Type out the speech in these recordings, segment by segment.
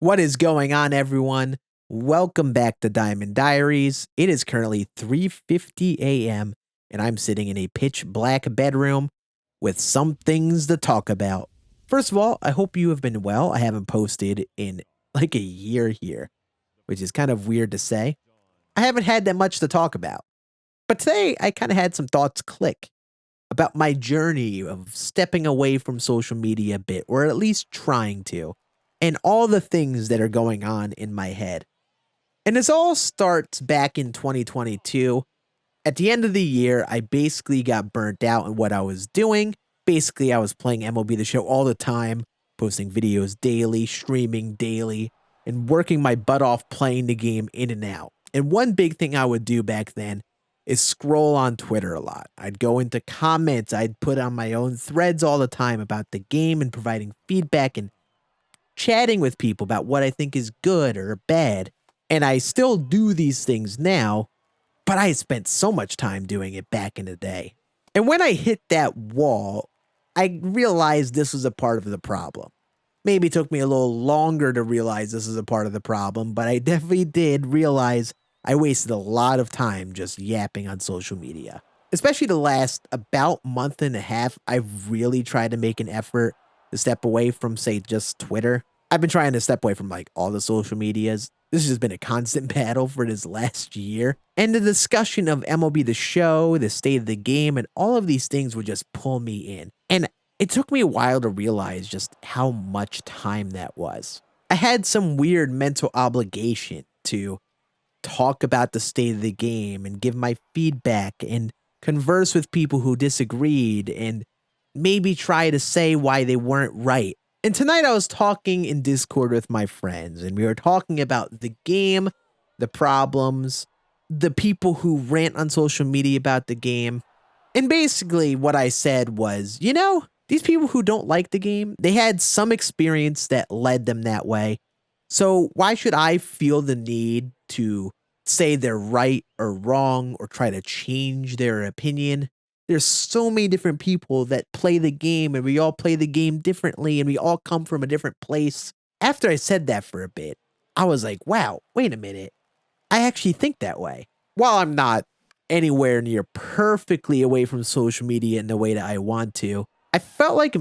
What is going on, everyone? Welcome back to Diamond Diaries. It is currently 3:50 a.m. and I'm sitting in a pitch black bedroom with some things to talk about. First of all, I hope you have been well. I haven't posted in like a year here, which is kind of weird to say. I haven't had that much to talk about. But today I kind of had some thoughts click about my journey of stepping away from social media a bit, or at least trying to, and all the things that are going on in my head. And this all starts back in 2022. At the end of the year, I basically got burnt out in what I was doing. Basically, I was playing MLB The Show all the time, posting videos daily, streaming daily, and working my butt off playing the game in and out. And one big thing I would do back then is scroll on Twitter a lot. I'd go into comments, I'd put on my own threads all the time about the game and providing feedback and chatting with people about what I think is good or bad. And I still do these things now, but I spent so much time doing it back in the day. And when I hit that wall, I realized this was a part of the problem. Maybe it took me a little longer to realize this is a part of the problem, but I definitely did realize I wasted a lot of time just yapping on social media. Especially the last about month and a half, I've really tried to make an effort to step away from, say, just Twitter. I've been trying to step away from like all the social medias. This has been a constant battle for this last year. And the discussion of MLB The Show, the state of the game, and all of these things would just pull me in. And it took me a while to realize just how much time that was. I had some weird mental obligation to talk about the state of the game and give my feedback and converse with people who disagreed and maybe try to say why they weren't right. And tonight I was talking in Discord with my friends, and we were talking about the game, the problems, the people who rant on social media about the game. And basically, what I said was, these people who don't like the game, they had some experience that led them that way. So why should I feel the need to say they're right or wrong or try to change their opinion? There's so many different people that play the game, and we all play the game differently, and we all come from a different place. After I said that for a bit, I was like, wow, wait a minute. I actually think that way. While I'm not anywhere near perfectly away from social media in the way that I want to, I felt like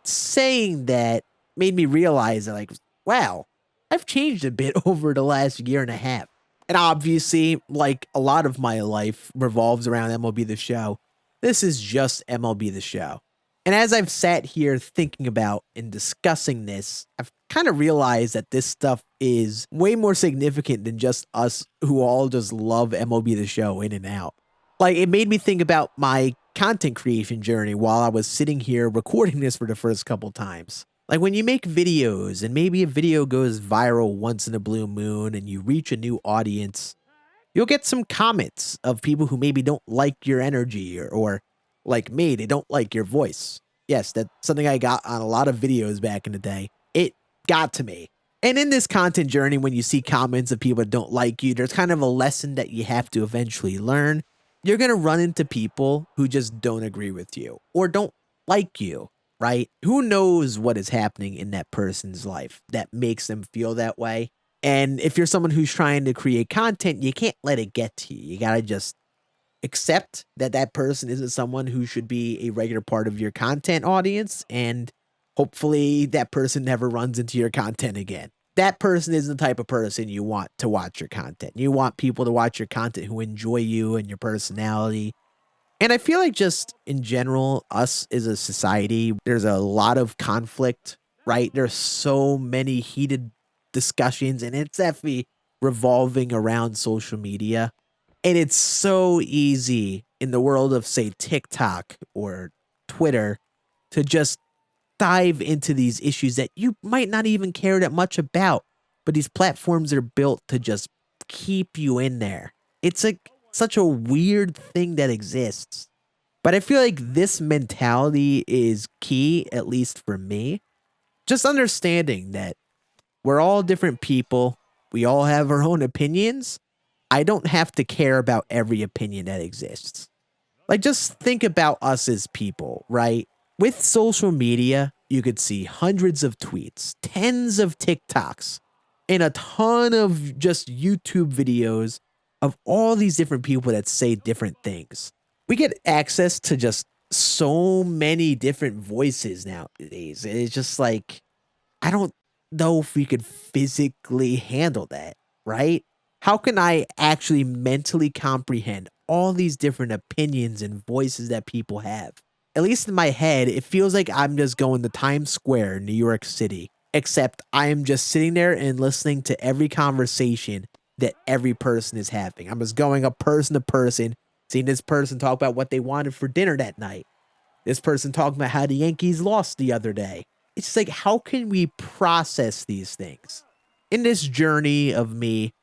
saying that made me realize that, like, wow, I've changed a bit over the last year and a half. And obviously, like a lot of my life revolves around MLB The Show, this is just MLB The Show. And as I've sat here thinking about and discussing this, I've kind of realized that this stuff is way more significant than just us who all just love MLB The Show in and out. Like, it made me think about my content creation journey while I was sitting here recording this for the first couple times. Like, when you make videos and maybe a video goes viral once in a blue moon and you reach a new audience, you'll get some comments of people who maybe don't like your energy or like me, they don't like your voice. Yes, that's something I got on a lot of videos back in the day. It got to me. And in this content journey, when you see comments of people that don't like you, there's kind of a lesson that you have to eventually learn. You're going to run into people who just don't agree with you or don't like you, right? Who knows what is happening in that person's life that makes them feel that way? And if you're someone who's trying to create content, you can't let it get to you. You got to just accept that that person isn't someone who should be a regular part of your content audience. And hopefully that person never runs into your content again. That person isn't the type of person you want to watch your content. You want people to watch your content who enjoy you and your personality. And I feel like just in general, us as a society, there's a lot of conflict, right? There's so many heated discussions, and it's definitely revolving around social media. And it's so easy in the world of, say, TikTok or Twitter to just dive into these issues that you might not even care that much about. But these platforms are built to just keep you in there. It's like such a weird thing that exists. But I feel like this mentality is key, at least for me. Just understanding that we're all different people. We all have our own opinions. I don't have to care about every opinion that exists. Like, just think about us as people, right? With social media, you could see hundreds of tweets, tens of TikToks, and a ton of just YouTube videos of all these different people that say different things. We get access to just so many different voices nowadays. It's just like, I don't know if we could physically handle that, right? How can I actually mentally comprehend all these different opinions and voices that people have? At least in my head, it feels like I'm just going to Times Square, New York City, except I am just sitting there and listening to every conversation that every person is having. I'm just going up person to person, seeing this person talk about what they wanted for dinner that night. This person talking about how the Yankees lost the other day. It's just like, how can we process these things? In this journey of me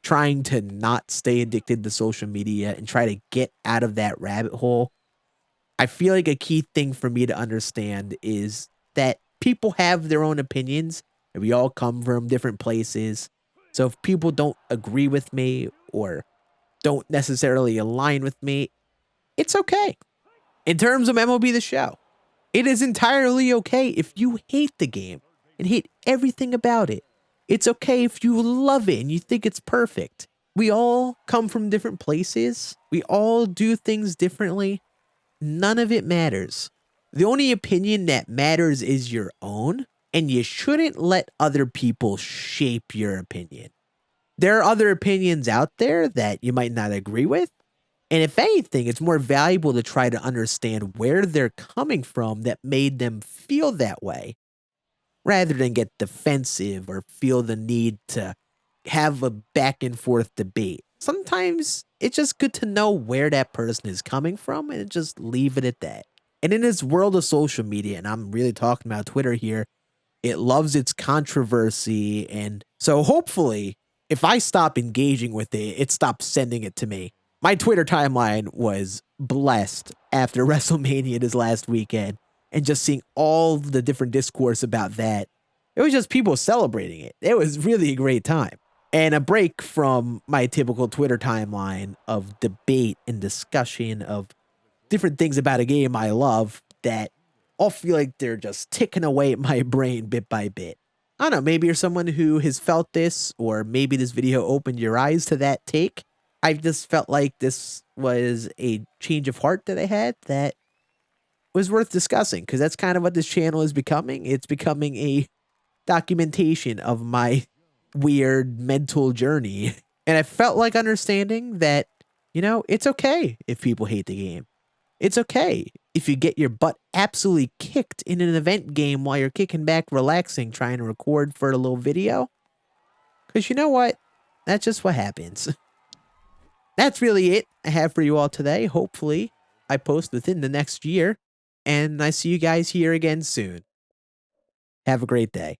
trying to not stay addicted to social media and try to get out of that rabbit hole, I feel like a key thing for me to understand is that people have their own opinions and we all come from different places. So if people don't agree with me or don't necessarily align with me, it's okay. In terms of MLB The Show, it is entirely okay if you hate the game and hate everything about it. It's okay if you love it and you think it's perfect. We all come from different places. We all do things differently. None of it matters. The only opinion that matters is your own, and you shouldn't let other people shape your opinion. There are other opinions out there that you might not agree with, and if anything, it's more valuable to try to understand where they're coming from that made them feel that way, rather than get defensive or feel the need to have a back and forth debate. Sometimes it's just good to know where that person is coming from and just leave it at that. And in this world of social media, and I'm really talking about Twitter here, it loves its controversy. And so hopefully, if I stop engaging with it, it stops sending it to me. My Twitter timeline was blessed after WrestleMania this last weekend and just seeing all the different discourse about that. It was just people celebrating it. It was really a great time. And a break from my typical Twitter timeline of debate and discussion of different things about a game I love that all feel like they're just ticking away at my brain bit by bit. I don't know, maybe you're someone who has felt this, or maybe this video opened your eyes to that take. I just felt like this was a change of heart that I had that was worth discussing, because that's kind of what this channel is becoming. It's becoming a documentation of my weird mental journey. And I felt like understanding that, it's okay if people hate the game. It's okay if you get your butt absolutely kicked in an event game while you're kicking back, relaxing, trying to record for a little video. Because you know what? That's just what happens. That's really it I have for you all today. Hopefully, I post within the next year. And I see you guys here again soon. Have a great day.